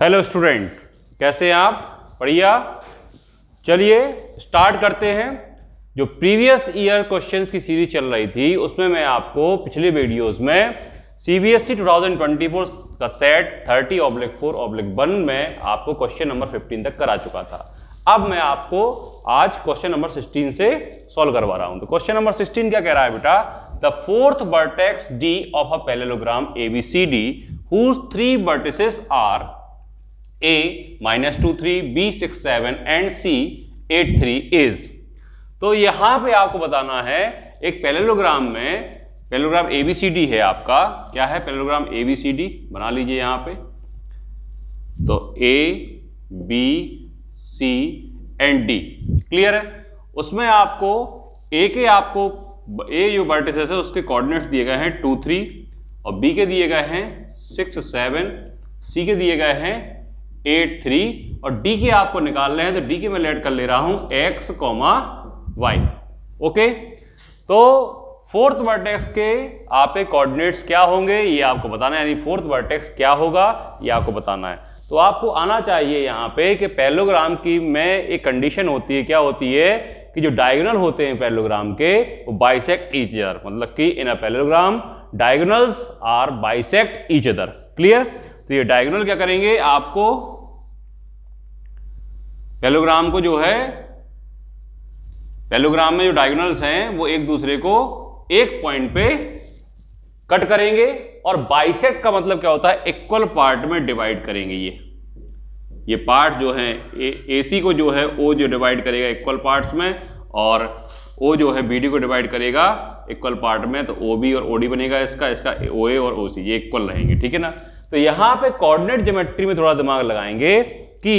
Hello student, कैसे हैं आप? बढ़िया। चलिए स्टार्ट करते हैं। जो प्रीवियस ईयर क्वेश्चंस की सीरीज चल रही थी उसमें मैं आपको पिछले वीडियोस में सीबीएसई 2024 का सेट 30/4/1 में आपको क्वेश्चन नंबर 15 तक करा चुका था। अब मैं आपको आज क्वेश्चन नंबर 16 से सॉल्व करवा रहा हूं। तो क्वेश्चन नंबर 16 क्या कह रहा है बेटा? The fourth vertex D of a parallelogram ABCD whose 3 vertices are A -2 3 B 6 7 and C 8 3 is। तो यहां पे आपको बताना है एक पैरेललोग्राम में, पैरेललोग्राम ABCD है आपका। क्या है पैरेललोग्राम ABCD? बना लीजिए यहां पे। तो A B C and D clear है। उसमें आपको A जो वर्टिसेस है उसके कोऑर्डिनेट्स दिए गए हैं 2 3 और B के दिए गए हैं 6 7, C के दिए गए हैं 8 3 और D के आपको निकालने हैं। तो D के मैं लेट कर ले रहा हूं X, Y। ओके, तो फोर्थ वर्टेक्स के आपके कोऑर्डिनेट्स क्या होंगे ये आपको बताना है, यानी फोर्थ वर्टेक्स क्या होगा ये आपको बताना है। तो आपको आना चाहिए यहाँ पे कि पैरेललोग्राम की में एक कंडीशन होती है। क्या होती है कि जो डायगोनल होते हैं पैरेललोग्राम के वो बाइसेक्ट ईच अदर, मतलब कि in a parallelogram diagonals are bisect each other. Clear? तो ये डायगोनल क्या करेंगे, आपको पैरेललोग्राम को जो है, पैरेललोग्राम में जो डायगोनल्स हैं वो एक दूसरे को एक पॉइंट पे कट करेंगे और बाइसेक्ट का मतलब क्या होता है, इक्वल पार्ट में डिवाइड करेंगे। ये पार्ट जो है AC को जो है O जो डिवाइड करेगा इक्वल पार्ट्स में, और O जो है BD को डिवाइड करेगा इक्वल पार्ट में। तो OB और OD बनेगा इसका OA और OC, ये इक्वल रहेंगे। ठीक है ना। तो यहां पे कोऑर्डिनेट ज्योमेट्री में थोड़ा दिमाग लगाएंगे कि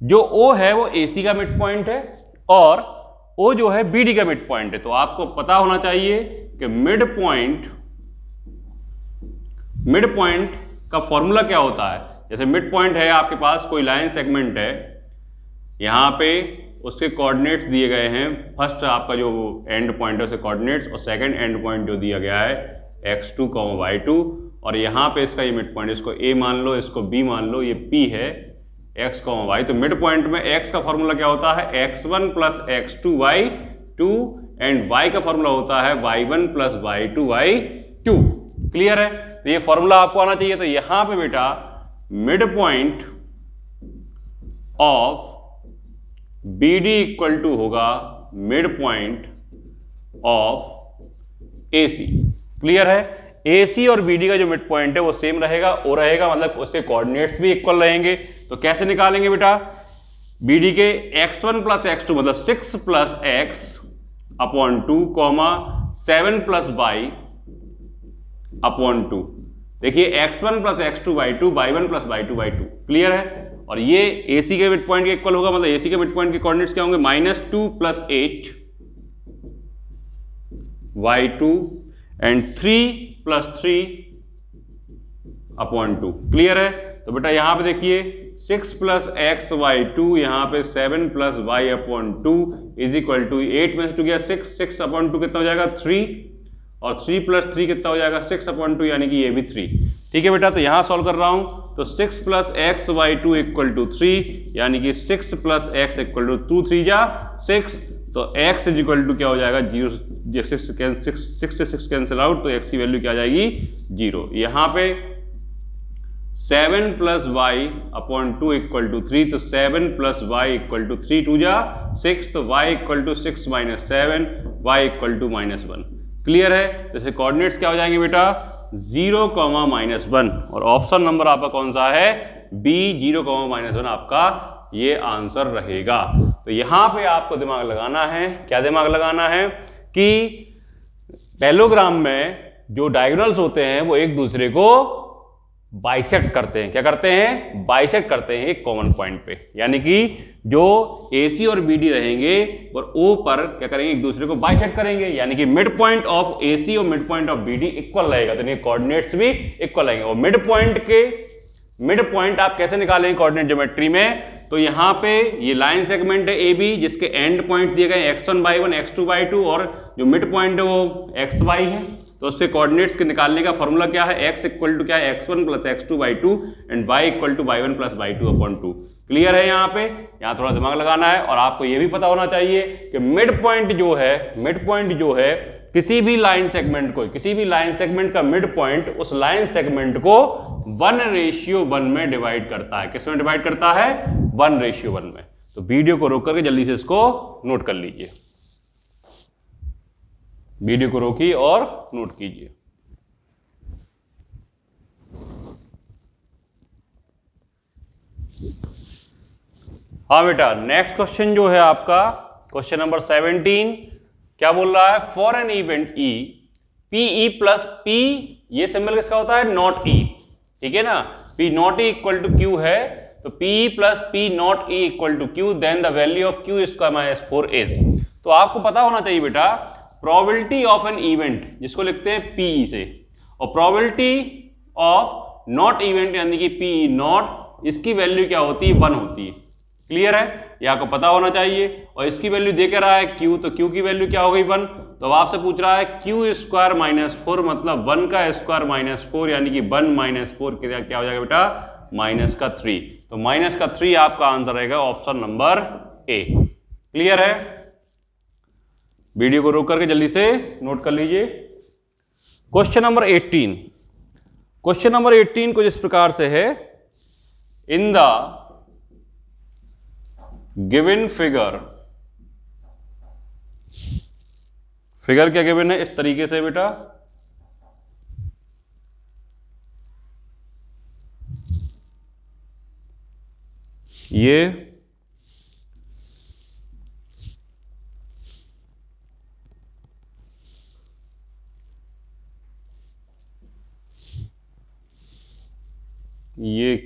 जो O है वो AC का मिड पॉइंट है और O जो है BD का मिड पॉइंट है। तो आपको पता होना चाहिए कि मिड पॉइंट का फॉर्मूला क्या होता है। जैसे मिड पॉइंट है आपके पास, कोई लाइन सेगमेंट है, यहां पे उसके कोऑर्डिनेट्स दिए गए हैं। फर्स्ट आपका जो एंड पॉइंट है उसके कोऑर्डिनेट्स, और सेकंड एंड पॉइंट जो दिया गया है x2, y2, और यहां पे इसका ये मिड पॉइंट, इसको A मान लो, इसको B मान लो, ये P है x, y। तो मिड पॉइंट में x का फॉर्मूला क्या होता है, x1 + x2 y2, and y का फॉर्मूला होता है y1 + y2 y2। क्लियर है? तो ये फॉर्मूला आपको आना चाहिए। तो यहां पे बेटा mid point of BD equal to होगा mid point of AC। Clear है? AC और BD का जो मिड पॉइंट है वो सेम रहेगा, O रहेगा, मतलब उसके कोऑर्डिनेट्स भी इक्वल रहेंगे। तो कैसे निकालेंगे बेटा? BD के x1 + x2 मतलब 6 + x अपॉन 2, 7 + y अपॉन 2। देखिए x1 + x2 y2, y1 + y2 y2। Clear है? और ये AC के मिड पॉइंट के इक्वल होगा, मतलब AC के मिड पॉइंट के कोऑर्डिनेट्स क्या होंगे, -2 + 8 y2 एंड 3 + 3 अपॉन 2। क्लियर है? तो बेटा यहां पे देखिए 6 + x y2, यहां पे 7 + y upon 2 is equal to 8 में से 2 गया 6 अपॉन 2 कितना हो जाएगा 3, और 3 + 3 कितना हो जाएगा 6 अपॉन 2, यानी कि ये भी 3। ठीक है बेटा। तो यहां सॉल्व कर रहा हूं, तो 6 + x y2 इक्वल टू 3, यानी कि 6 + x इक्वल टू 2 3 जा 6। तो x इज इक्वल टू क्या हो जाएगा 0, 6 से 6 कैंसिल आउट, तो x की वैल्यू क्या आ जाएगी 0। यहां पे 7 + y अपॉन 2 इक्वल टू 3, तो 7 + y इक्वल टू 3 2 जा 6, तो y equal to 6 - 7, y equal to -1। Clear है? जैसे कोऑर्डिनेट्स क्या हो जाएंगे बेटा 0, -1, और ऑप्शन नंबर आपका कौन सा है B, 0, -1 आपका ये आंसर रहेगा। तो यहां पे आपको दिमाग लगाना है। क्या दिमाग लगाना है कि पैरेललोग्राम में जो डायगोनल्स होते हैं वो एक दूसरे को बाइसेक्ट करते हैं। क्या करते हैं? बाइसेक्ट करते हैं एक कॉमन पॉइंट पे, यानी कि जो AC और BD रहेंगे और O पर क्या करेंगे, एक दूसरे को बाइसेक्ट करेंगे, यानी कि मिड पॉइंट ऑफ AC और mid point of BD equal रहेगा। तो कोऑर्डिनेट्स भी इक्वल रहेंगे। और मिड पॉइंट आप कैसे निकालेंगे कोऑर्डिनेट ज्योमेट्री में? तो यहां पे ये लाइन सेगमेंट है AB, जिसके एंड पॉइंट दिए गए x1 y1 x2 y2, और जो मिड पॉइंट है वो xy है। तो उसके कोऑर्डिनेट्स के निकालने का फॉर्मूला क्या है, x इक्वल टू क्या है, x1 plus x2/2 and y equal to y1 plus y2/2। Clear है? यहाँ थोड़ा दिमाग लगाना है। और आपको ये भी पता होना चाहिए कि मिड पॉइंट जो है किसी भी लाइन सेगमेंट का मिड पॉइंट उस लाइन सेगमेंट को 1:1 में डिवाइड करता है। किस में डिवाइड करता है? 1:1 में। तो वीडियो को रोक करके जल्दी से इसको नोट कर लीजिए, वीडियो को रोकिए और नोट कीजिए। हाँ बेटा, नेक्स्ट क्वेश्चन जो है आपका क्वेश्चन नंबर 17 क्या बोल रहा है, for an event E P E plus P, ये सिंबल किसका होता है, नॉट ई, ठीक है ना, P not E equal to Q है, तो P plus P not E equal to Q, then the value of Q square minus 4 is. तो आपको पता होना चाहिए बेटा प्रोबेबिलिटी ऑफ एन इवेंट, जिसको लिखते हैं पीई से, और प्रोबेबिलिटी ऑफ नॉट इवेंट यानी कि पीई नॉट, इसकी वैल्यू क्या होती है, 1 होती है। क्लियर है? ये आपको पता होना चाहिए। और इसकी वैल्यू दे के रहा है क्यू, तो क्यू की वैल्यू क्या हो गई 1। तो अब आपसे पूछ रहा है क्यू स्क्वायर माइनस 4, मतलब 1 का स्क्वायर माइनस 4, यानी कि 1 माइनस 4 क्या हो जाएगा बेटा, -3। तो -3 आपका आंसर रहेगा ऑप्शन नंबर ए। क्लियर है? वीडियो को रोक करके जल्दी से नोट कर लीजिए। क्वेश्चन नंबर 18, क्वेश्चन नंबर 18 कुछ इस प्रकार से है, इन द गिवन फिगर क्या गिवन है, इस तरीके से बेटा, ये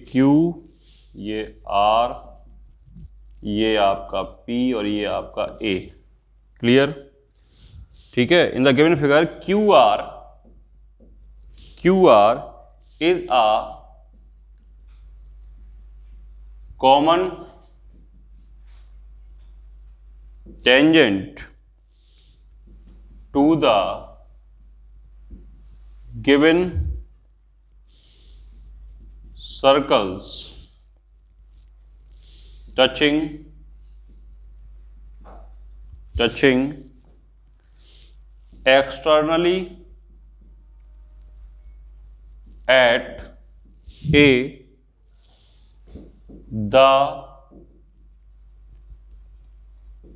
Q, ये R, ये आपका P और ये आपका A। क्लियर? ठीक है। In the given figure QR is a common tangent to the given circles touching externally at A, the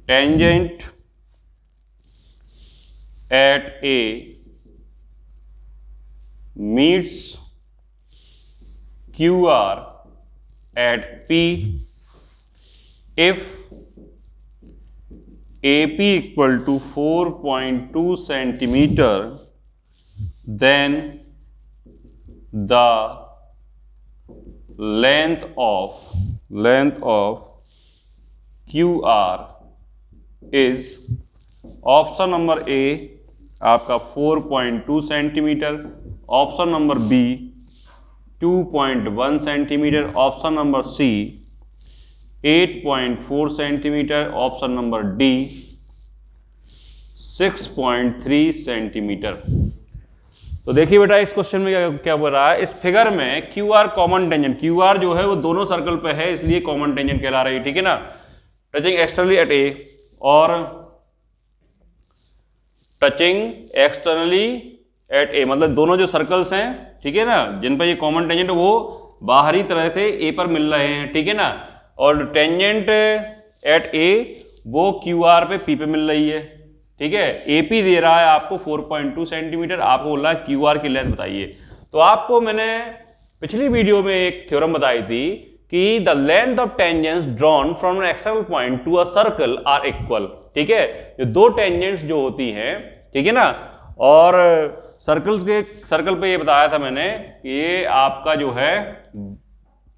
tangent at A meets QR at P if AP equal to 4.2 centimeter, then the length of QR is option number A आपका 4.2 centimetre, option number B 2.1 centimetre, option number C 8.4 centimetre, option number D 6.3 centimetre. तो देखिए बेटा इस question में क्या बोल रहा है, इस फिगर में Q R common tangent, Q R जो है वो दोनों सर्कल पे है इसलिए कॉमन टेंजेंट कहला रही है, ठीक है ना, टचिंग एक्सटर्नली एट ए और टचिंग एक्सटर्नली एट ए, मतलब दोनों जो सर्कल्स हैं, ठीक है ना, जिन पर ये कॉमन टेंजेंट वो बाहरी तरह से ए पर मिल रहे हैं, ठीक है ना, और टेंजेंट एट ए वो क्यू आर पे पी पे मिल रही है, ठीक है। एपी दे रहा है आपको 4.2 सेंटीमीटर, आपको बोल रहा है क्यू आर की लेंथ बताइए। तो आपको मैंने पिछली वीडियो में एक थ्योरम बताई थी कि the length of tangents drawn from an external point to a circle are equal, ठीक है। जो दो टेंजेंट्स जो होती हैं, ठीक है ना, और सर्कल पे ये बताया था मैंने कि ये आपका जो है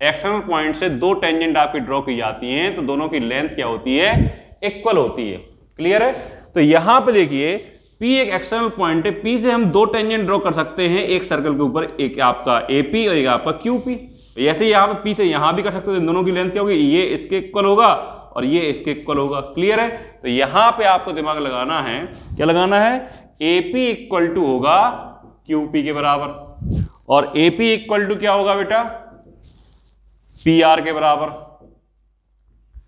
एक्सटर्नल पॉइंट से दो टेंजेंट आपकी ड्रॉ की जाती हैं, तो दोनों की लेंथ क्या होती है, इक्वल होती है। क्लियर है? तो यहां पे देखिए P एक एक्सटर्नल पॉइंट है, P से हम दो टेंजेंट ड्रॉ कर सकते हैं एक सर्कल के ऊपर, एक आपका AP और एक आपका QP। ऐसे ही यहाँ पे P से यहां भी कर सकते हो, इन दोनों की लेंथ क्या होगी, ये इसके इक्वल होगा और ये इसके इक्वल होगा। क्लियर है? तो यहां पे आपको दिमाग लगाना है, क्या लगाना है, AP इक्वल टू होगा QP के बराबर, और AP इक्वल टू क्या होगा बेटा, PR के बराबर।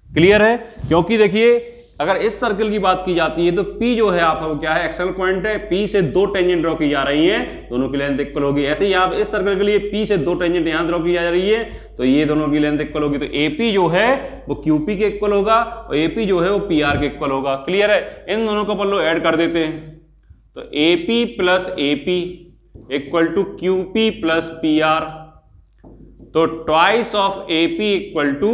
क्लियर है? क्योंकि देखिए अगर इस सर्कल की बात की जाती है तो P जो है आपका वो क्या है, एक्सटर्नल पॉइंट है, P से 2 टेंजेंट ड्रॉ की जा रही है, दोनों की लेंथ इक्वल होगी। ऐसे ही आप इस सर्कल के लिए P से 2 टेंजेंट यहां ड्रॉ की जा रही है तो ये दोनों की लेंथ इक्वल होगी, तो AP जो है वो QP के इक्वल होगा और AP जो है वो PR के इक्वल होगा। क्लियर है? इन दोनों को अपन लोग ऐड कर देते हैं, तो AP plus AP equal to QP plus PR, तो twice of AP equal to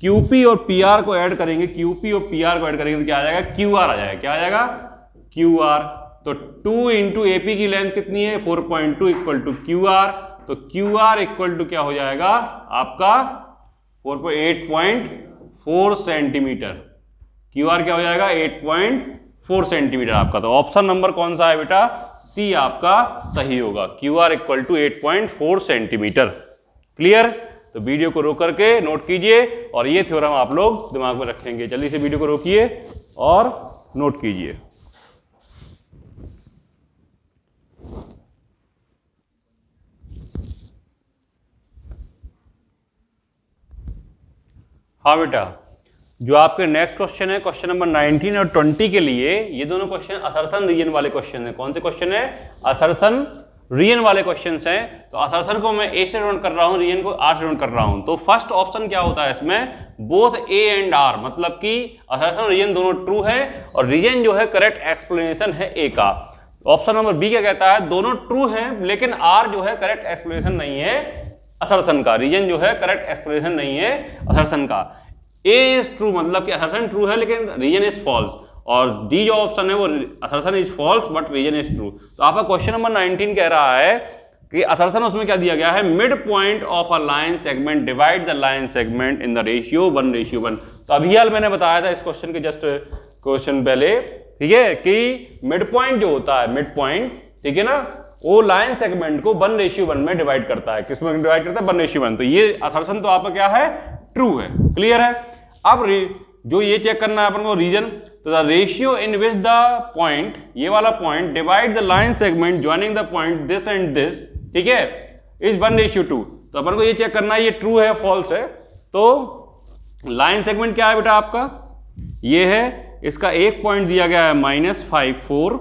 QP और PR को ऐड करेंगे, QP और PR को ऐड करेंगे तो क्या आ जाएगा, QR आ जाएगा। क्या आ जाएगा, QR। तो 2 इंटू AP की लेंथ कितनी है, 4.2 इक्वल टू QR, तो QR इक्वल टू क्या हो जाएगा आपका 8.4 सेंटीमीटर। QR क्या हो जाएगा, 8.4 सेंटीमीटर आपका। तो ऑप्शन नंबर कौन सा है बेटा, C आपका सही होगा, QR equal to 8.4 centimetre. Clear? तो वीडियो को रोक करके नोट कीजिए और ये थ्योरम आप लोग दिमाग में रखेंगे। जल्दी से वीडियो को रोकिए और नोट कीजिए। हाँ बेटा, जो आपके नेक्स्ट क्वेश्चन है, क्वेश्चन नंबर 19 और 20 के लिए ये दोनों क्वेश्चन असर्शन रीजन वाले क्वेश्चन है। कौन से क्वेश्चन है, असर्शन रीजन वाले क्वेश्चंस हैं। तो असर्शन को मैं A से नोट कर रहा हूं, रीजन को R से नोट कर रहा हूं। तो फर्स्ट ऑप्शन क्या होता है इसमें, बोथ A एंड R, मतलब कि असर्शन और रीजन दोनों ट्रू है और रीजन जो है करेक्ट एक्सप्लेनेशन है A का। ऑप्शन नंबर B क्या कहता है, दोनों ट्रू हैं लेकिन R जो है करेक्ट एक्सप्लेनेशन नहीं है असर्शन का, रीजन जो है करेक्ट एक्सप्लेनेशन नहीं है असर्शन का। A इज ट्रू, मतलब कि असर्शन ट्रू है लेकिन रीजन इज फॉल्स, और डी जो ऑप्शन है वो assertion is false but reason is true. तो आपका क्वेश्चन नंबर 19 कह रहा है कि असर्शन उसमें क्या दिया गया है, mid point of a line segment divide the line segment in the ratio 1:1। तो अभी हाल मैंने बताया था इस क्वेश्चन के जस्ट क्वेश्चन पहले, ठीक है, कि मिड पॉइंट जो होता है, मिड पॉइंट, ठीक है ना, वो लाइन सेगमेंट को 1:1 में डिवाइड करता है। किसमें डिवाइड करता है, 1:1। तो ये असर्शन तो आपका क्या है, ट्रू है। क्लियर है? अब जो ये चेक करना है अपन को रीजन, तो the ratio in which the point, ये वाला point divide the line segment joining the point this and this, ठीक है, इज 1:2। तो अपन को ये चेक करना है ये ट्रू है फॉल्स है। तो लाइन सेगमेंट क्या है बेटा आपका, ये है, इसका एक पॉइंट दिया गया है -5.4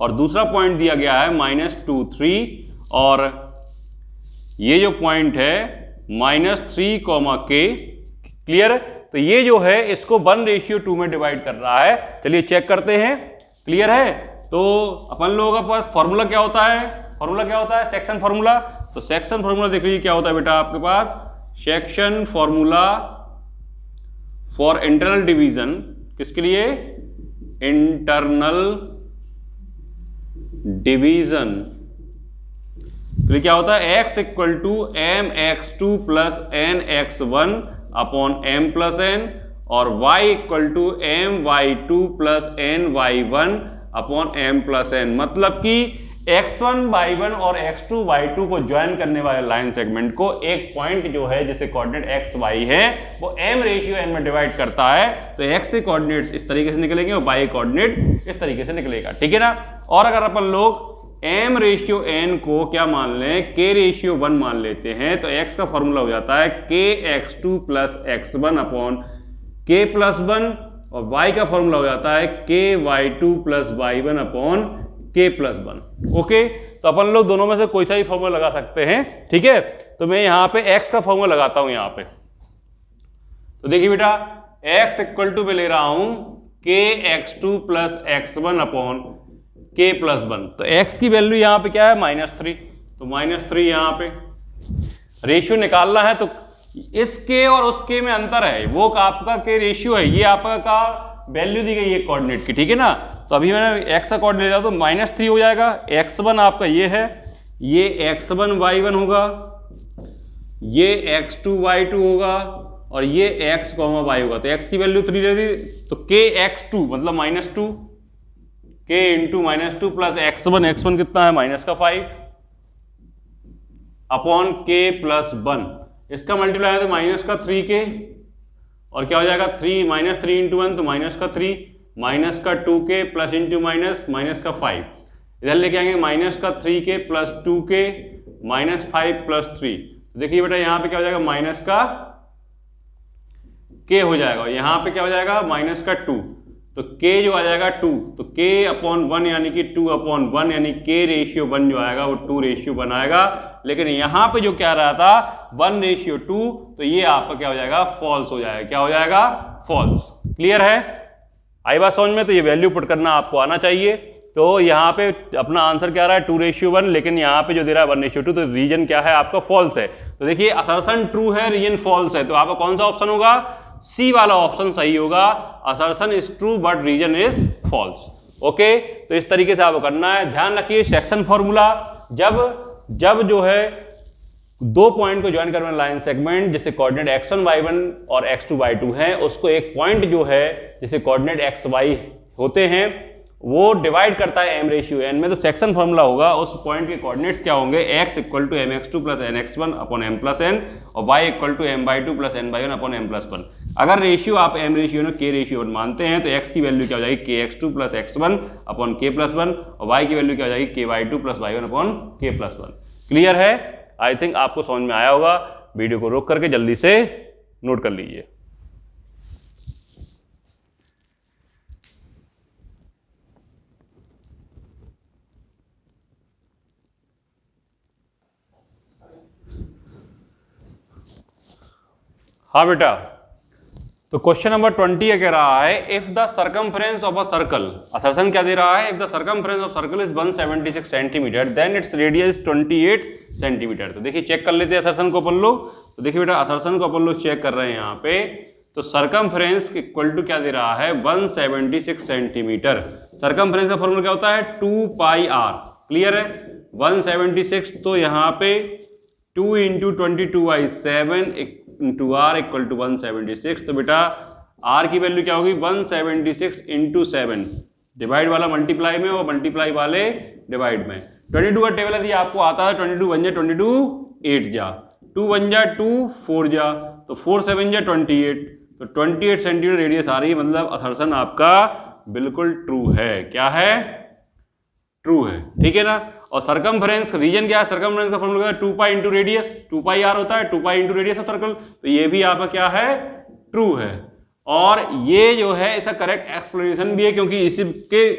और दूसरा पॉइंट दिया गया है -2.3 और ये जो पॉइंट है -3, क्लियर? तो ये जो है इसको 1:2 में डिवाइड कर रहा है। चलिए चेक करते हैं। क्लियर है? तो अपन लोगों के पास फॉर्मूला क्या होता है, फॉर्मूला क्या होता है, सेक्शन फॉर्मूला। तो सेक्शन फॉर्मूला देख लीजिए क्या होता है बेटा आपके पास, section formula for internal division, किसके लिए, इंटरनल डिवीजन। तो क्या होता है, x equal to mx2 plus nx1 upon m plus n और y equal to my2 plus ny1 upon m plus n। मतलब कि x1 y1 और x2 y2 को ज्वाइन करने वाले लाइन सेगमेंट को एक पॉइंट जो है जिसे कोऑर्डिनेट x y है वो m/n में डिवाइड करता है। तो x के कोऑर्डिनेट इस तरीके से निकलेंगे और y कोऑर्डिनेट इस तरीके से निकलेगा, ठीक है ना। और अगर अपन लोग m/n को क्या मान लें, k/1 मान लेते हैं, तो x का फॉर्मूला हो जाता है kx2 plus x1 upon k plus 1 और y का फॉर्मूला हो जाता है ky2 plus y1 upon k plus 1। Okay, तो अपन लोग दोनों में से कोई सा भी फॉर्मूला लगा सकते हैं, ठीक है। तो मैं यहां पे x का फॉर्मूला लगाता हूं यहां पे। तो देखिए बेटा, x इक्वल टू में ले रहा हूं kx2 plus x1 upon k plus 1। तो x की वैल्यू यहां पे क्या है, -3। तो -3 यहां पे रेशियो निकालना है, तो इस k और उस k में अंतर है, वो आपका k रेशियो है, ये आपका का वैल्यू दी गई है कोऑर्डिनेट की, ठीक है ना। तो अभी मैंने x का कोऑर्डिनेट दिया तो -3 हो जाएगा। x1 आपका ये है, ये x1 y1 होगा, ये x2 y2 होगा और ये x, y होगा। तो x की वैल्यू 3 दे दी, तो kx2 मतलब -2, k इंटू -2 प्लस x1 कितना है, -5 अपॉन k प्लस 1। इसका मल्टीप्लाई है तो -3k और क्या हो जाएगा, -3 इंटू 1 तो -3 -2k प्लस इंटू -5। इधर लेके आएंगे -3k प्लस 2k -5 प्लस 3। तो देखिए बेटा यहाँ पे क्या हो जाएगा, माइनस का k हो जाएगा, यहाँ पे क्या हो जाएगा माइनस का 2, तो k जो आ जाएगा 2, तो k अपॉन 1 यानी कि 2 अपॉन 1 यानी k रेशियो 1 जो आएगा वो 2 रेशियो 1 आएगा। लेकिन यहाँ पे जो क्या रहा था 1 रेशियो 2, तो ये आपका क्या हो जाएगा, फॉल्स हो जाएगा। क्या हो जाएगा, फॉल्स। क्लियर है, आई बात समझ में? तो ये वैल्यू पुट करना आपको आना चाहिए। तो यहाँ पे अपना आंसर क्या रहा है 2 रेशियो 1, लेकिन यहाँ पे जो दे रहा है 1 रेशियो 2, तो रीजन क्या है आपका, फॉल्स है। तो देखिए असर्शन ट्रू है, रीजन फॉल्स है, तो आपका कौन सा ऑप्शन होगा, सी वाला ऑप्शन सही होगा। Assertion is true but reason is false. Okay, तो इस तरीके से आपको करना है। ध्यान रखिए सेक्शन फॉर्मूला, जब जो है दो पॉइंट को ज्वाइन करने लाइन सेगमेंट जिसे कोऑर्डिनेट x1 y1 और x2 y2 है, उसको एक पॉइंट जो है जिसे कोऑर्डिनेट xy होते हैं वो डिवाइड करता है m रेशियो n में, तो सेक्शन फॉर्मूला होगा उस पॉइंट के कोऑर्डिनेट्स क्या होंगे, x equal to mx2 plus nx1 upon m plus n और y equal to m/2 plus n/1 upon m plus 1। अगर रेशियो आप m रेशियो में k रेशियो मानते हैं तो x की वैल्यू क्या हो जाएगी kx2 plus x1 upon k plus 1 और y की वैल्यू क्या हो जाएगी ky2 plus y1 upon k plus 1। Clear है, आई थिंक आपको समझ में आया होगा। वीडियो को रोक करके जल्दी से नोट कर लीजिए। हाँ बेटा, तो क्वेश्चन नंबर 20 ये कह रहा है if the circumference of a circle, assertion क्या दे रहा है, if the circumference of circle is 176 centimetre then its radius 28 centimetre. तो देखिए चेक कर लेते हैं असर्शन को अपन लोग। तो देखिए बेटा असर्शन को अपन लोग चेक कर रहे हैं यहाँ पे, तो सर्कमफ्रेंस इक्वल टू क्या दे रहा है 176 सेंटीमीटर। सर्कमफ्रेंस का फॉर्मूला क्या होता है 2 पाई r। क्लियर है, 176 तो यहाँ पे 2 into 22/7 into r equal to 176। तो बेटा r की वैल्यू क्या होगी 176 इंटू 7, डिवाइड वाला मल्टीप्लाई में और मल्टीप्लाई वाले डिवाइड में। 22 का टेबल यदि आपको आता है 22 1 जा 22 8 जा 2 1 जा 2 4 जा, तो 4 7 जा 28, तो 28 सेंटीमीटर रेडियस आ रही है, मतलब असर्शन आपका बिल्कुल ट्रू है। क्या है, ट्रू है, ठीक है ना। और सर्कमफ्रेंस रीजन क्या है, सर्कमफ्रेंस का formula 2 pi into radius, 2 pi r होता है, 2 pi into radius of circle, तो ये भी आपका क्या है, ट्रू है। और ये जो है इसका करेक्ट एक्सप्लेनेशन भी है, क्योंकि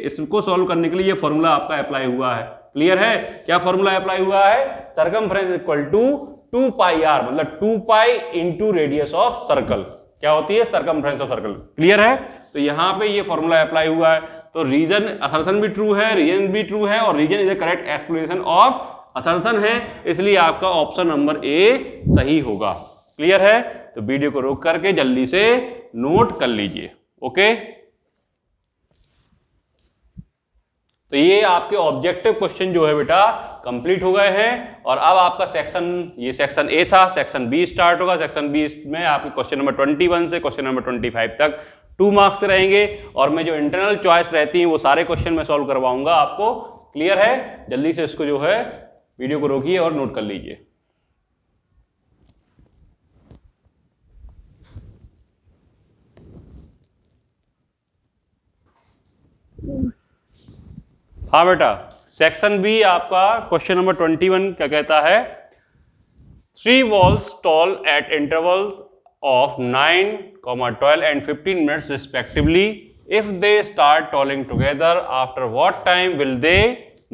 इसको सॉल्व करने के लिए ये फॉर्मूला आपका अप्लाई हुआ है। क्लियर है, क्या फॉर्मूला अप्लाई हुआ है, circumference equal to 2 pi r, मतलब 2 pi into radius of circle क्या होती है, सर्कमफ्रेंस ऑफ सर्कल। क्लियर है, तो यहां पे ये फॉर्मूला अप्लाई हुआ है। तो रीजन असर्शन भी ट्रू है, रीजन भी ट्रू है, और reason is the correct explanation of assertion है, इसलिए आपका ऑप्शन नंबर ए सही होगा। क्लियर है, तो वीडियो को रोक करके जल्दी से नोट कर लीजिए। ओके, तो ये आपके ऑब्जेक्टिव क्वेश्चन जो है बेटा कंप्लीट हो गए हैं। और अब आपका सेक्शन, ये सेक्शन ए था, सेक्शन बी स्टार्ट होगा। सेक्शन बी में आपके क्वेश्चन नंबर 21 से क्वेश्चन नंबर 25 तक 2 मार्क्स रहेंगे, और मैं जो इंटरनल चॉइस रहती है वो सारे क्वेश्चन में सॉल्व करवाऊंगा आपको। क्लियर है, जल्दी से इसको जो है वीडियो को रोकिए और नोट कर लीजिए। हाँ बेटा, सेक्शन बी आपका क्वेश्चन नंबर 21 क्या कहता है, 3 walls tall at intervals of 9, 12 and 15 minutes respectively. If they start tolling together, after what time will they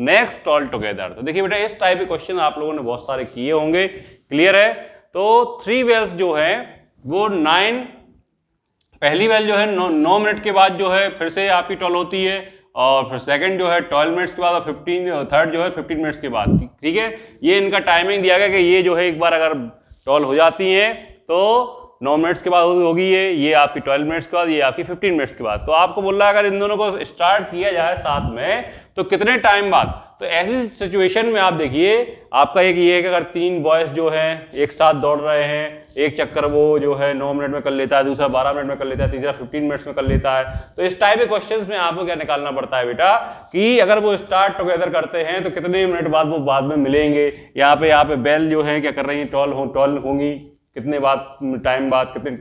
next toll together? तो देखिए बेटा इस टाइप के क्वेश्चन आप लोगों ने बहुत सारे किए होंगे। क्लियर है, तो 3 wells जो है वो 9, पहली वेल जो है 9 मिनट के बाद जो है फिर से आपकी टॉल होती है, और फिर सेकंड जो है 12 मिनट्स के बाद, और 15 थर्ड जो है 15 मिनट्स के बाद। ठीक है, ये इनका टाइमिंग दिया गया कि ये जो है एक बार अगर टॉल हो जाती है तो 9 मिनट्स के बाद होगी ये आपकी 12 मिनट्स के बाद, ये आपकी 15 मिनट्स के बाद। तो आपको बोल रहा है अगर इन दोनों को स्टार्ट किया जाए साथ में तो कितने टाइम बाद। तो ऐसी सिचुएशन में आप देखिए आपका एक ये है कि अगर 3 बॉयज जो हैं एक साथ दौड़ रहे हैं, एक चक्कर वो जो है 9 मिनट में कर लेता है, दूसरा 12 मिनट में कर लेता है, तीसरा 15 मिनट्स में कर लेता है। तो इस टाइप के क्वेश्चंस में आपको क्या निकालना पड़ता है बेटा कि अगर वो स्टार्ट टुगेदर करते हैं तो कितने मिनट बाद वो बाद में मिलेंगे। यहाँ पे बेल जो है क्या कर रही है, टॉल होंगी कितने बाद, टाइम बाद, कितने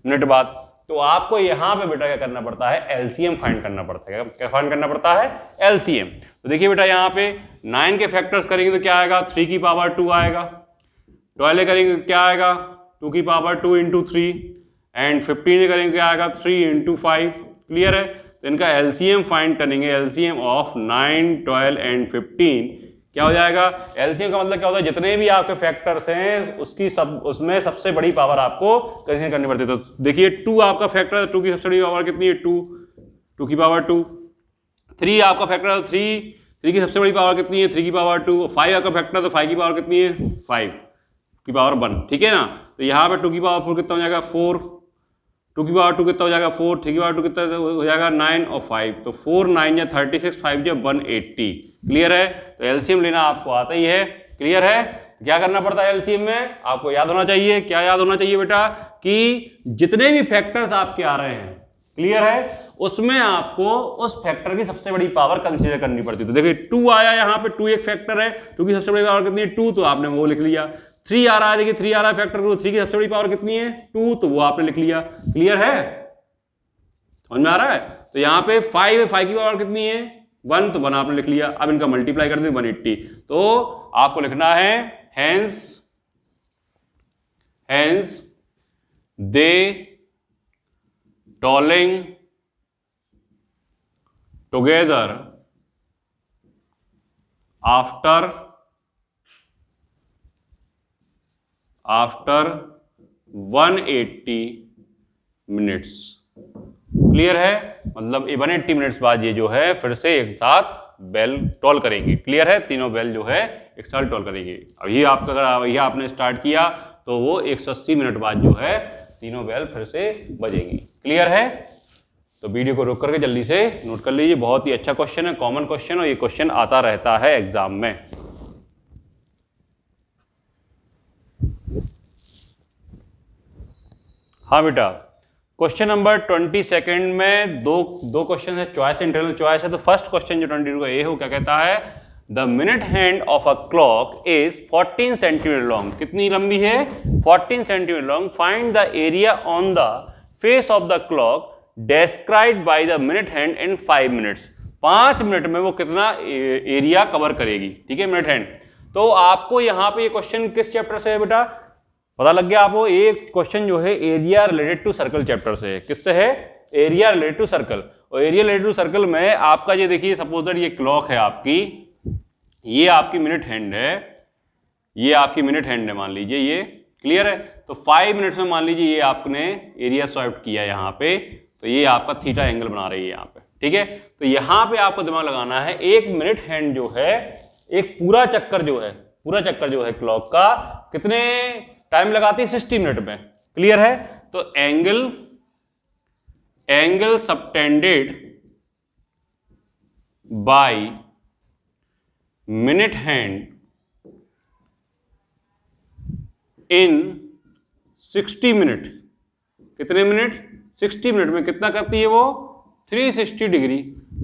मिनट बाद। तो आपको यहां पे बेटा क्या करना पड़ता है, एलसीएम फाइंड करना पड़ता है। क्या फाइंड करना पड़ता है, एलसीएम। तो देखिए बेटा यहाँ पे 9 के फैक्टर्स करेंगे तो क्या आएगा, 3 की पावर 2 आएगा। 12 करेंगे क्या आएगा, 2 की पावर 2 इंटू 3, एंड 15 करेंगे क्या आएगा, 3 इंटू 5। क्लियर है। तो इनका एलसीएम फाइंड करेंगे, एलसीएम ऑफ 9, 12 एंड 15 क्या हो जाएगा। एलसीएम का मतलब क्या होता है, जितने भी आपके फैक्टर्स हैं उसमें सबसे बड़ी पावर आपको कंसीडर करनी पड़ती है। तो देखिए 2 आपका फैक्टर है, 2 की सबसे बड़ी पावर कितनी है, 2 की पावर 2। 3 आपका फैक्टर है, 3 की सबसे बड़ी पावर कितनी है, 3 की पावर 2। 5 आपका फैक्टर है तो 5 की पावर कितनी है, 5 की पावर 1। ठीक है ना। तो यहाँ पे 2 की पावर 4 कितना हो जाएगा, 4। 2 की पावर 2 कितना हो जाएगा, 4। 3 की पावर 2 कितना हो जाएगा, 9 और 5। तो 4 9 या 36, 5 या 180। क्लियर है। तो एलसीएम लेना आपको आता ही है। क्लियर है। क्या करना पड़ता है एलसीएम में, आपको याद होना चाहिए। क्या याद होना चाहिए बेटा, कि जितने भी फैक्टर्स आपके आ रहे हैं, क्लियर है, उसमें आपको उस फैक्टर की सबसे बड़ी पावर कंसीडर करनी पड़ती है। तो देखिए 2 आया, यहाँ पे 2 एक फैक्टर है, 2 की सबसे बड़ी पावर कितनी है, 2, तो आपने वो लिख लिया। 3 आ रहा है, देखिए 3 आ रहा है फैक्टर को, 3 की सबसे बड़ी पावर कितनी है, 2, तो वो आपने लिख लिया। क्लियर है, समझ में आ रहा है। तो यहाँ पे 5 है, 5 की पावर कितनी है, 1, तो 1 आपने लिख लिया। अब इनका मल्टीप्लाई कर दे 180। तो आपको लिखना है hence they tolling together after 180 minutes. Clear है। मतलब 180 मिनट्स बाद ये जो है फिर से एक साथ बेल टॉल करेंगी। क्लियर है, तीनों बेल जो है एक साथ टॉल करेंगी। अभी आपका अगर ये आपने स्टार्ट किया तो वो 180 मिनट बाद जो है तीनों बेल फिर से बजेंगी। क्लियर है। तो वीडियो को रोक करके जल्दी से नोट कर लीजिए। बहुत ही अच्छा क्वेश्चन है, कॉमन क्वेश्चन, और ये क्वेश्चन आता रहता है एग्जाम में। हाँ बेटा, क्वेश्चन नंबर 22 में दो क्वेश्चन है, चॉइस इंटरनल चॉइस है। तो फर्स्ट क्वेश्चन जो 22 का ये हो, क्या कहता है, the minute hand of a clock is 14 centimetre long. कितनी लंबी है, 14 centimetre long. Find the area on the face of the clock described by the minute hand in 5 minutes. 5 minute में वो कितना एरिया कवर करेगी। ठीक है, मिनट हैंड। तो आपको यहाँ पे ये क्वेश्चन किस चैप्टर से है बेटा, पता लग गया आपको। एक क्वेश्चन जो है area related to circle chapter से है। किससे है, एरिया रिलेटेड टू सर्कल। और एरिया रिलेटेड टू सर्कल में आपका ये देखिए, सपोज दैट ये क्लॉक है आपकी, ये आपकी मिनट हैंड है, ये आपकी मिनट हैंड है मान लीजिए ये। क्लियर है। तो 5 मिनट्स में मान लीजिए ये आपने एरिया सॉल्व किया यहाँ पे, तो ये आपका थीटा एंगल बना रही है यहाँ पे। ठीक है। तो यहाँ पे आपको दिमाग लगाना है, एक मिनट हैंड जो है, एक पूरा चक्कर जो है क्लॉक का कितने टाइम लगाती है, 60 मिनट में। क्लियर है। तो angle subtended by minute hand in 60 minute, कितने मिनट, 60 मिनट में कितना करती है वो, 360 डिग्री।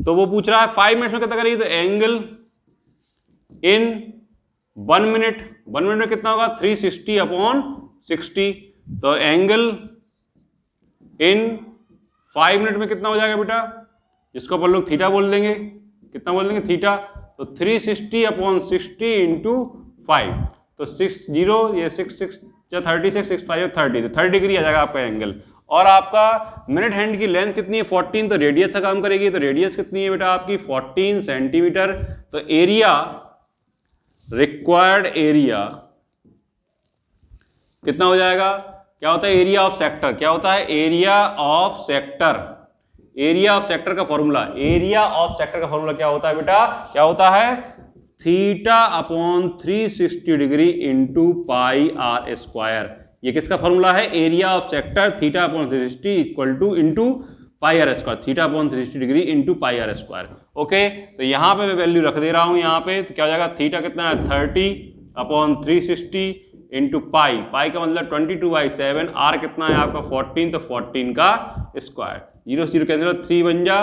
तो वो पूछ रहा है 5 मिनट्स में कितना करेगी, तो एंगल इन 1 मिनट में कितना होगा, 360 अपॉन 60। तो एंगल इन 5 मिनट में कितना हो जाएगा बेटा, जिसको अपन लोग थीटा बोल देंगे। कितना बोल देंगे, थीटा। तो 360 अपॉन 60 इंटू 5, तो 60 ये 6 या 36 6 5 30, तो 30 डिग्री आ जाएगा आपका एंगल। और आपका मिनट हैंड की लेंथ कितनी है, 14, तो रेडियस का काम करेगी। तो रेडियस कितनी है बेटा आपकी, 14 सेंटीमीटर। तो एरिया, रिक्वायर्ड एरिया कितना हो जाएगा, क्या होता है, एरिया ऑफ सेक्टर। क्या होता है, area of sector. Area of sector का फॉर्मूला, क्या होता है बेटा, क्या होता है, theta upon 360 degree into pi are square. ये किसका फॉर्मूला है, area of sector, theta upon 360 equal to into pi are square, theta upon 360 degree into pi are square. Okay. तो यहाँ पे मैं वैल्यू रख दे रहा हूँ यहाँ पे। तो क्या हो जाएगा, थीटा कितना है, 30 अपॉन 360 इंटू पाई का मतलब 22/7। आर कितना है आपका 14, तो 14 का स्क्वायर। 0 0 कैंसिल, 3 बन जा,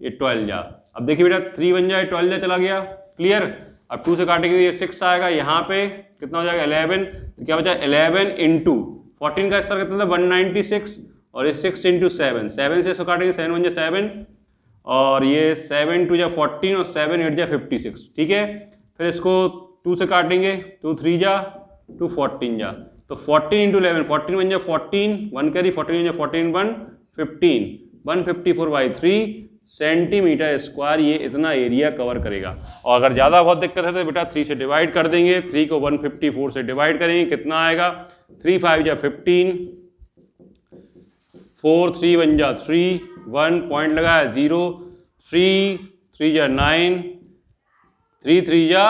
ये 12 जा। अब देखिए बेटा 3 बन जा, 12 जा, चला गया। क्लियर। अब 2 से काटेंगे ये 6 आएगा, यहाँ पे कितना हो जाएगा 11। तो क्या बचा 11 इंटू 14 का स्क्वायर कितना था 196, और ये 6 इंटू 7, 7 से इसको काटेंगे, 7 1 जा 7 और ये 7 2 जा 14 और 7 8 जा 56, ठीक है। फिर इसको 2 से काटेंगे, 2 3 जा 2 14 जा, तो 14 इंटू 11, 14 1 जा 14, 1 कैरी, 14 जा 14 1 15, 154/3 सेंटीमीटर स्क्वायर ये इतना एरिया कवर करेगा। और अगर ज़्यादा बहुत दिक्कत है तो बेटा 3 से डिवाइड कर देंगे, 3 को 154 से डिवाइड करेंगे, कितना आएगा, 3 5 जा 15, 4 3 1 जा 3, 1 पॉइंट लगाया 0, 3 3 जा 9, 3 3 जा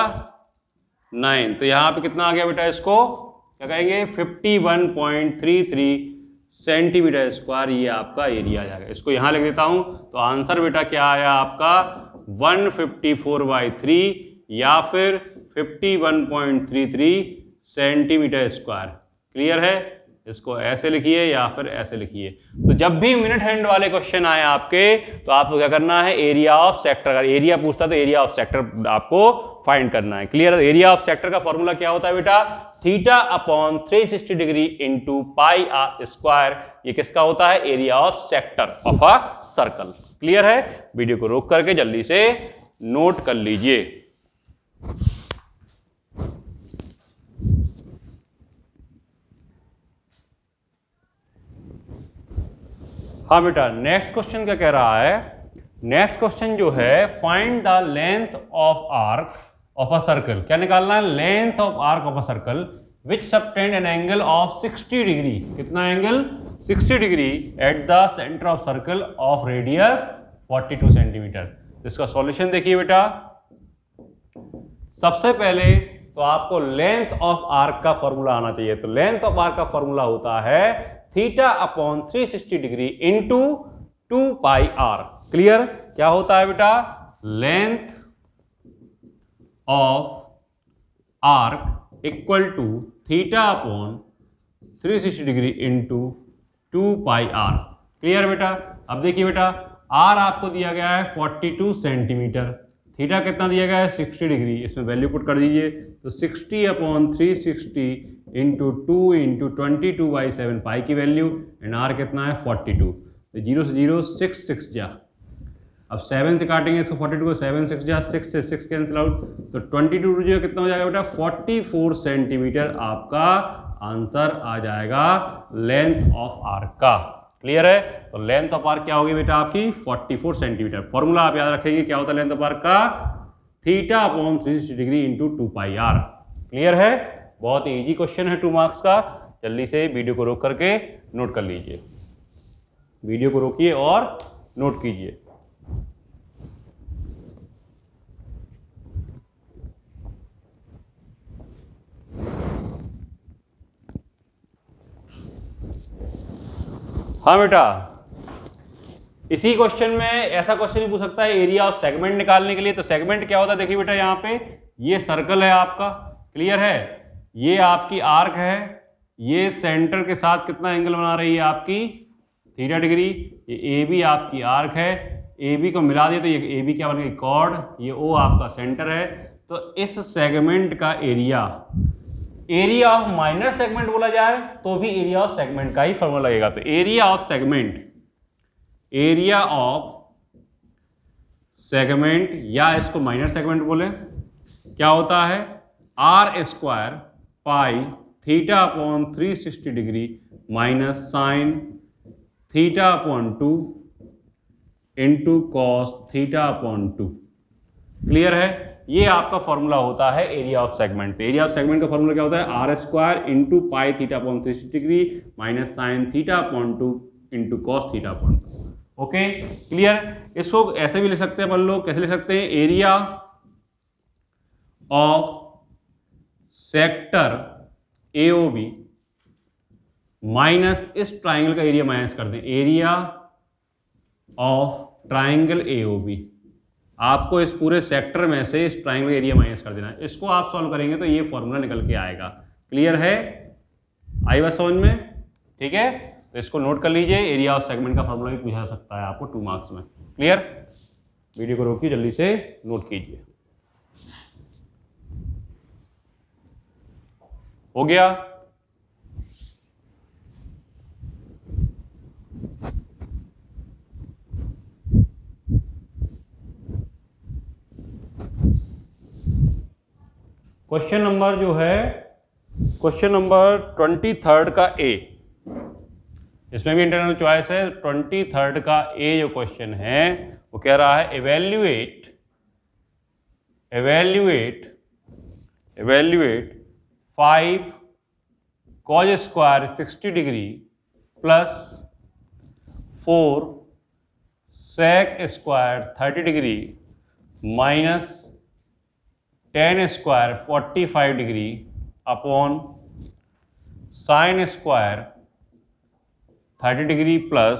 9, तो यहाँ पे कितना आ गया बेटा, इसको क्या कहेंगे 51.33 सेंटीमीटर स्क्वायर ये आपका एरिया आ जाएगा। इसको यहाँ लिख देता हूँ, तो आंसर बेटा क्या आया आपका 154/3 या फिर 51.33 सेंटीमीटर स्क्वायर। क्लियर है, इसको ऐसे लिखिए या फिर ऐसे लिखिए। तो जब भी मिनट हैंड वाले क्वेश्चन आए आपके तो आपको क्या करना है, एरिया ऑफ सेक्टर, अगर एरिया पूछता तो एरिया ऑफ सेक्टर आपको फाइंड करना है। क्लियर है, एरिया ऑफ सेक्टर का फॉर्मूला क्या होता है बेटा, θ/360 degree into pi are square, ये किसका होता है, area of sector of a circle. Clear है, वीडियो को रोक करके जल्दी से नोट कर लीजिए। हाँ बेटा, नेक्स्ट क्वेश्चन क्या कह रहा है, नेक्स्ट क्वेश्चन जो है find the length of arc of a circle, क्या निकालना है, length of arc of a circle which subtend an angle of 60 degree, कितना angle 60 degree at the centre of circle of radius 42 centimetre. तो इसका solution देखिए बेटा, सबसे पहले तो आपको लेंथ ऑफ आर्क का फॉर्मूला आना चाहिए। तो लेंथ ऑफ आर्क का फॉर्मूला होता है θ/360 degree into 2 pi r. Clear, क्या होता है बेटा, length of arc equal to θ/360 degree into 2 pi r. Clear बेटा, अब देखिए बेटा, आर आपको दिया गया है 42 सेंटीमीटर, थीटा कितना दिया गया है 60 डिग्री, इसमें वैल्यू पुट कर दीजिए, तो 60/360 इंटू 2 इंटू 22/7 पाई की वैल्यू, एंड आर कितना है 42, तो 0 से 0 6 6 जा, अब 7 से काटेंगे इसको 42 को, 7 6 जा, 6 से 6 कैंसिल आउट, तो 22 जो कितना हो जाएगा बेटा 44 सेंटीमीटर आपका आंसर आ जाएगा लेंथ ऑफ आर्क का। क्लियर है, तो लेंथ ऑफ आर्क क्या होगी बेटा आपकी 44 सेंटीमीटर। फॉर्मूला आप याद रखेंगे, क्या होता है लेंथ ऑफ आर्क का, θ/360 degree into 2 pi r. Clear है, बहुत इजी क्वेश्चन है 2 मार्क्स का। जल्दी से वीडियो को रोक करके नोट कर लीजिए, वीडियो को रोकिए और नोट कीजिए। हाँ बेटा, इसी क्वेश्चन में ऐसा क्वेश्चन भी पूछ सकता है एरिया ऑफ सेगमेंट निकालने के लिए। तो सेगमेंट क्या होता है, देखिए बेटा, यहाँ पे ये सर्कल है आपका, क्लियर है, ये आपकी आर्क है, ये सेंटर के साथ कितना एंगल बना रही है आपकी थीटा डिग्री, ये ए बी आपकी आर्क है, ए बी को मिला दिए तो ये ए बी क्या बन गई कॉर्ड, ये ओ आपका सेंटर है। तो इस सेगमेंट का area, area of minor segment बोला जाए तो भी एरिया ऑफ सेगमेंट का ही फॉर्मूला लगेगा। तो area of segment, area of segment या इसको माइनर सेगमेंट बोले, क्या होता है r square pi θ/360 degree minus sine θ/2 into cos θ/2। Clear है, ये आपका फॉर्मूला होता है area of segment. Area of segment का फॉर्मूला क्या होता है, r square into pi θ/360 degree minus sine θ/2 into cos θ/2। Okay clear, इसको ऐसे भी लिख सकते हैं अपन लोग, कैसे लिख सकते हैं, area of sector AOB minus इस ट्राइंगल का एरिया माइनस कर दें, एरिया ऑफ ट्राइंगल AOB। आपको इस पूरे सेक्टर में से इस ट्राइंगल एरिया माइनस कर देना है। इसको आप सॉल्व करेंगे तो ये फॉर्मूला निकल के आएगा। क्लियर है, आई बात समझ में, ठीक है, तो इसको नोट कर लीजिए, एरिया ऑफ सेगमेंट का फॉर्मूला भी पूछा जा सकता है आपको 2 मार्क्स में। क्लियर, वीडियो को रोकिए, जल्दी से नोट कीजिए। हो गया, क्वेश्चन नंबर जो है क्वेश्चन नंबर 23 का ए, इसमें भी इंटरनल चॉइस है। 23 का ए जो क्वेश्चन है वो कह रहा है evaluate 5 cos square 60 degree plus 4 sec square 30 degree minus tan square 45 degree upon sin square 30 degree plus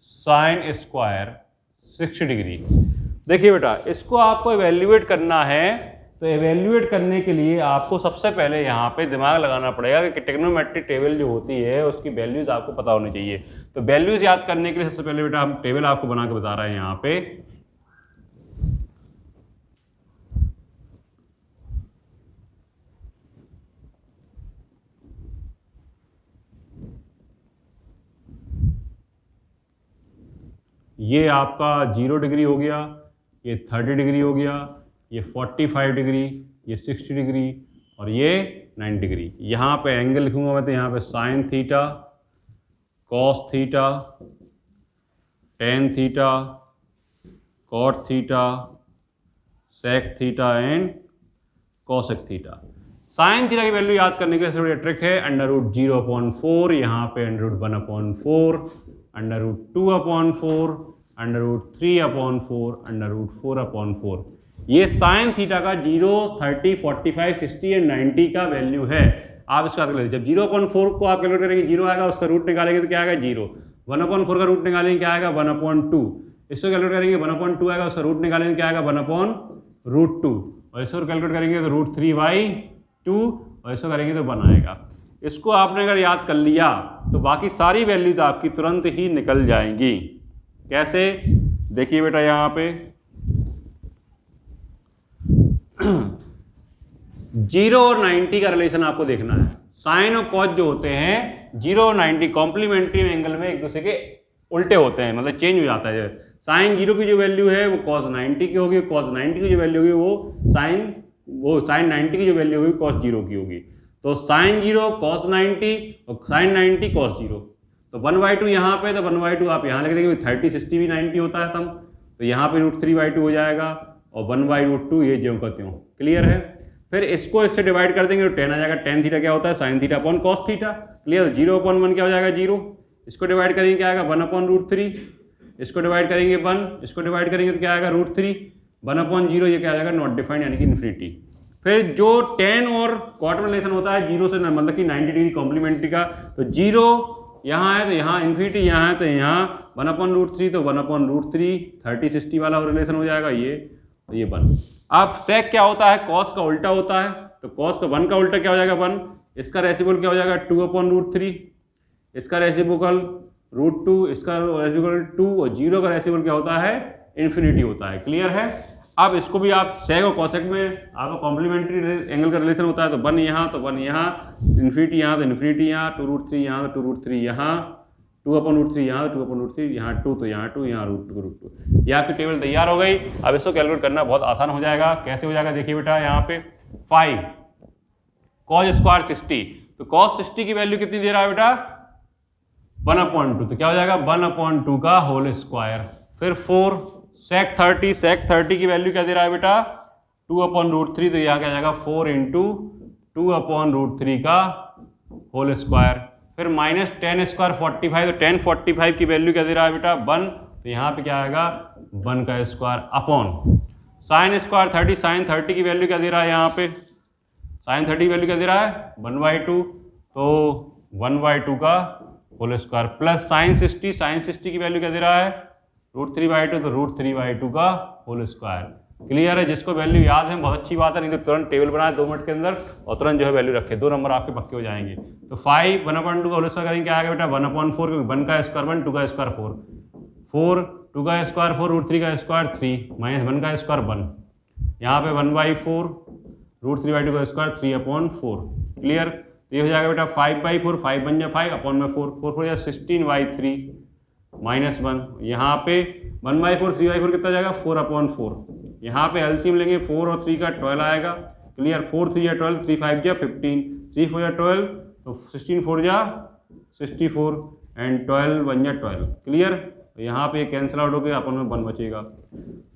sin square 60 degree. देखिए बेटा, इसको आपको एवेल्युएट करना है, तो एवेल्युएट करने के लिए आपको सबसे पहले यहाँ पे दिमाग लगाना पड़ेगा कि ट्रिग्नोमेट्रिक टेबल जो होती है उसकी वैल्यूज आपको पता होनी चाहिए। तो वैल्यूज याद करने के लिए सबसे पहले बेटा हम टेबल आपको बना के बता रहे हैं यहाँ पे। ये आपका 0 डिग्री हो गया, ये 30 डिग्री हो गया, ये 45 डिग्री, ये 60 डिग्री और ये 90 डिग्री। यहाँ पे एंगल लिखूंगा मैं, तो यहाँ पे sine theta, cos theta, tan theta, cot theta, sec theta and cosec theta. Sine theta की वैल्यू याद करने के लिए थोड़ी ट्रिक है, √0/4, यहाँ पे √1/4, √2/4, √3/4, √4/4। ये साइन थीटा का 0, 30, 45, 60 एंड 90 का वैल्यू है। आप इसका कैलकुलेट, जब 0/4 को आप कैलकुलेट करेंगे 0 आएगा, उसका रूट निकालेंगे तो क्या आएगा 0। 1/4 का रूट निकालेंगे क्या आएगा 1/2। इसको कैलकुलेट करेंगे 1/2 आएगा, उसका रूट निकालेंगे क्या आएगा 1/√2। और इसको कैलकुलेट करेंगे तो √3/2 और इसको करेंगे तो 1 आएगा। इसको आपने अगर याद कर लिया तो बाकी सारी वैल्यूज आपकी तुरंत ही निकल जाएंगी। कैसे, देखिए बेटा यहाँ पे 0 और 90 का रिलेशन आपको देखना है। साइन और कॉस जो होते हैं 0 और 90 कॉम्प्लीमेंट्री एंगल में एक दूसरे के उल्टे होते हैं, मतलब चेंज हो जाता है। साइन 0 की जो वैल्यू है वो cos 90 की होगी, cos 90 की जो वैल्यू होगी वो साइन 90 की जो वैल्यू होगी cos 0 की होगी। तो साइन 0 cos 90 और साइन 90 cos 0। तो 1/2 यहाँ पे, तो 1/2 आप यहाँ लिख देंगे, 30, 60 भी 90 होता है सम, तो यहाँ पे √3/2 हो जाएगा और 1/2 ये ज्यों का त्यों। क्लियर है। फिर इसको इससे डिवाइड कर देंगे तो tan आ जाएगा। tan थीटा क्या होता है sine theta upon cos theta. Clear. 0/1 क्या हो जाएगा 0। इसको डिवाइड करेंगे क्या आएगा 1/√3। इसको डिवाइड करेंगे 1, इसको डिवाइड करेंगे तो क्या आएगा √3। 1/0 ये क्या आ जाएगा नॉट डिफाइंड यानी कि इन्फिनिटी। फिर जो tan और कॉट में रिलेशन होता है 0 से, मतलब कि 90 डिग्री कॉम्प्लीमेंट्री का, तो 0 यहाँ है तो यहाँ इन्फिनिटी, यहाँ है तो यहाँ 1/√3, तो 1/√3 30, 60 वाला रिलेशन हो जाएगा ये 1। अब सेक क्या होता है कॉस का उल्टा होता है, तो कॉस का 1 का उल्टा क्या हो जाएगा 1। इसका रेसिप्रोकल क्या हो जाएगा 2/√3, इसका रेसिप्रोकल √2, इसका रेसिप्रोकल 2 और 0 का रेसिप्रोकल क्या होता है इन्फिनिटी होता है। क्लियर है। अब इसको भी आप सेक और कॉसेक में आपका कॉम्प्लीमेंट्री एंगल का रिलेशन होता है, तो 1 यहाँ तो 1 यहाँ, इन्फिनिटी यहाँ तो इन्फिनिटी यहाँ, 2√3 यहाँ तो 2√3 यहाँ, 2/√3 यहाँ तो 2/√3 यहाँ, 2 तो यहाँ 2 यहाँ √2। ये आपकी टेबल तैयार हो गई। अब इसको कैलकुलेट करना बहुत आसान हो जाएगा। कैसे हो जाएगा देखिए बेटा, यहाँ पे 5 cos स्क्वायर 60, तो cos 60 की वैल्यू कितनी दे रहा है बेटा 1/2, तो क्या हो जाएगा 1/2 का होल स्क्वायर। फिर 4 sec 30 की वैल्यू क्या दे रहा है बेटा 2/√3, तो यहाँ क्या जाएगा 4 × 2/√3 का होल स्क्वायर। फिर माइनस tan स्क्वायर 45, तो tan 45 की वैल्यू क्या दे रहा है बेटा 1, तो यहाँ पे क्या आएगा 1 का square upon sine square 30, sine 30 की वैल्यू क्या दे रहा है यहाँ पे साइन 30 की वैल्यू क्या दे रहा है 1/2, तो 1/2 का whole square plus sine 60, sine 60 की वैल्यू क्या दे रहा है √3/2, तो √3/2 का होल स्क्वायर। क्लियर है। जिसको वैल्यू याद है बहुत अच्छी बात है, नहीं तो तुरंत टेबल बनाए 2 मिनट के अंदर और तुरंत जो है वैल्यू रखे, 2 नंबर आपके पक्के हो जाएंगे। तो 5 1/2 का होल स्क्वायर करेंगे क्या आएगा बेटा 1/4, क्योंकि 1 का स्क्वायर 1, 2 का स्क्वायर 4, 4 2 का स्क्वायर 4, √3 का स्क्वायर 3 माइनस 1 का स्क्वायर 1, यहाँ पे 1/4 √3/2 का स्क्वायर 3/4। क्लियर। ये हो जाएगा बेटा 5/4, 5 बन जाए 5 अपॉन में 4, 4 4 16/3 माइनस 1, यहाँ पे 1/4 3/4 कितना जाएगा 4/4। यहाँ पे एलसीएम लेंगे 4 और 3 का 12 आएगा, क्लियर। 4 3 या 12, 3 5 या 15, 3 4 या 12, तो 16 4 या 64 एंड 12 1 या 12, क्लियर। यहाँ पे कैंसिल आउट हो गया, अपन में 1 बचेगा।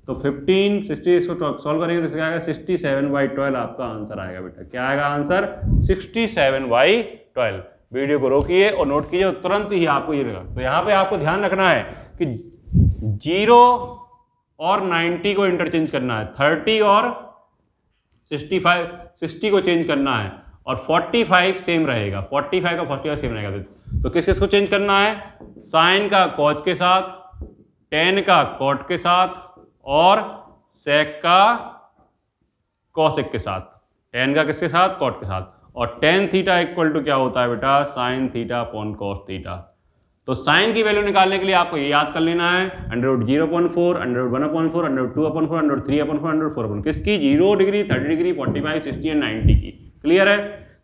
तो 15 60 इसको सॉल्व करेंगे तो क्या आएगा 67/12 आपका आंसर आएगा बेटा। क्या आएगा आंसर 67/12। वीडियो को रोकिए और नोट कीजिए, तुरंत ही आपको ये लगा। तो यहाँ पे आपको ध्यान रखना है कि 0 और 90 को इंटरचेंज करना है, 30 और 60 को चेंज करना है, और 45 सेम रहेगा, 45 का 45 सेम रहेगा। तो किस किस को चेंज करना है, साइन का कॉज के साथ, टेन का कॉट के साथ, और सेक का कॉसेक के साथ। टेन का किसके साथ, कॉट के साथ। और टेन थीटा इक्वल टू क्या होता है बेटा, sine theta upon cos theta. तो साइन की वैल्यू निकालने के लिए आपको ये याद कर लेना है, √0/4, √1/4, √2/4, √3/4, √4/4 किसकी, 0 डिग्री, 30 डिग्री, 45, 60 एंड 90 की। क्लियर है।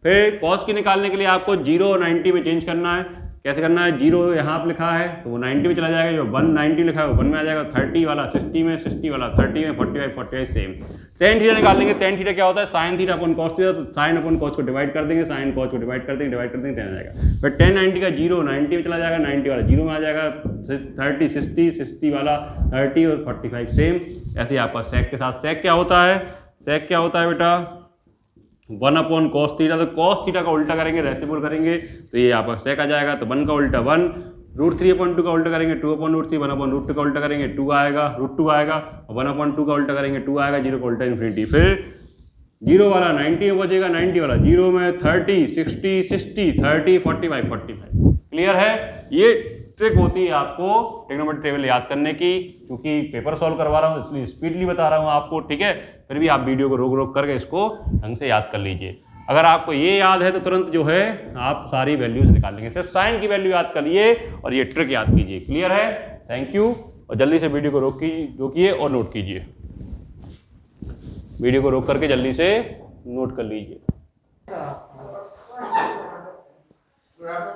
फिर कॉस की निकालने के लिए आपको 0 और 90 में चेंज करना है। कैसे करना है, 0 यहाँ पे लिखा है तो वो 90 में चला जाएगा, जो 190 लिखा है वो 1 में आ जाएगा, 30 वाला 60 में, 60 वाला 30 में, 45 सेम। टेन थीटा निकालेंगे, टेन थीटा क्या होता है, sine theta upon cos theta. तो साइन अपॉन कॉस को डिवाइड कर देंगे, साइन कॉस को डिवाइड कर देंगे, 10 आ जाएगा। फिर 10 90 का 0 90 में चला जाएगा, 90 वाला 0 में आ जाएगा, 30 60 वाला 30 और 45 सेम। ऐसे ही आपका सेक के साथ, सेक क्या होता है, सेक क्या होता है बेटा, 1/cos थीटा। तो cos थीटा का उल्टा करेंगे, रेसिप्रोकल करेंगे तो ये आपका सेक आ जाएगा। तो 1 का उल्टा 1, √3/2 का उल्टा करेंगे 2/√3, 1/√2 का उल्टा करेंगे 2 आएगा, √2 आएगा, और 1/2 का उल्टा करेंगे 2 आएगा, 0 का उल्टा इन्फिनिटी। फिर 0 वाला 90 में बचेगा, 90 वाला 0 में, 30 60 60 30 45 45। क्लियर है। ये ट्रिक होती है आपको ट्रिग्नोमेट्री टेबल याद करने की, क्योंकि पेपर सॉल्व करवा रहा हूँ इसलिए स्पीडली बता रहा हूँ आपको, ठीक है। फिर भी आप वीडियो को रोक रोक करके इसको ढंग से याद कर लीजिए। अगर आपको ये याद है तो तुरंत जो है आप सारी वैल्यूज निकाल लेंगे। सिर्फ साइन की वैल्यू याद कर लिए और ये ट्रिक याद कीजिए। क्लियर है, थैंक यू। और जल्दी से वीडियो को रोकिए और नोट कीजिए। वीडियो को रोक करके जल्दी से नोट कर लीजिए।